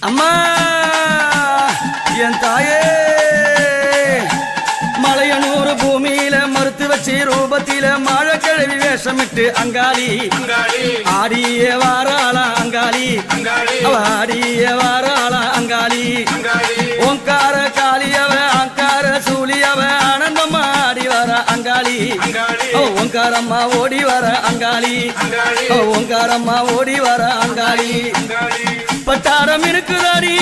அம்மா என் தாயே மலையனூர் பூமியில மறுத்து வச்சு ரூபத்தில மழைக்கிழவி வேஷமிட்டு அங்காளி ஆடிய வாராளா அங்காளி ஆடிய வாராளா அங்காளி ஓங்கார காளியவ அங்கார சூழியவ ஆனந்தம்மா ஆடி வர அங்காளி ஓங்காரம்மா ஓடி வர அங்காளி ஓங்காரம்மா ஓடி வர அங்காளி பட்டாரம் இருக்குதாடி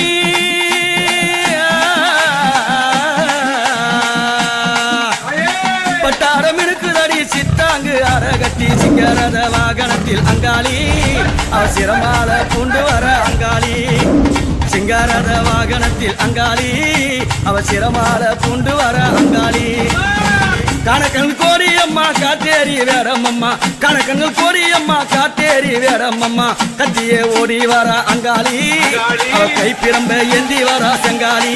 பட்டாரம் இருக்குதாடி சித்தாங்கு அரகட்டி சிங்கரத வாகனத்தில் அங்காளி அவசிரமால கொண்டு வர அங்காளி சிங்கரத வாகனத்தில் அங்காளி அவசிரமால கொண்டு வர அங்காளி கணக்கங்கள் கோரியம்மா காத்தேரி வேறம்மம்மா கணக்கங்கள் கோரியம்மா காத்தேரி வேறம்மம்மா கத்தியே ஓடி வர அங்காளி அவ கைப்பிரம்ப ஏந்தி வர செங்காளி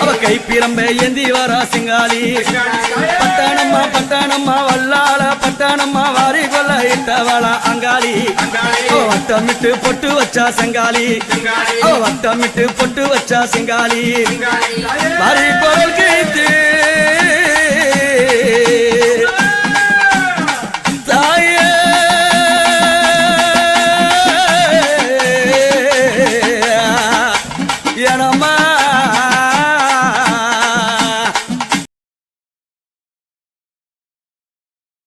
அவ கைப்பிரம்ப ஏந்தி வர செங்காளி பட்டாணம்மா பட்டாணம்மா வல்லாள பட்டாணம்மா வாரி கொள்ள இட்டவள அங்காளி அவ வட்டமிட்டு பொட்டு வச்சா செங்காளி அவ வட்டமிட்டு பொட்டு வச்சா செங்காளி வாரி குரல் கேட்டு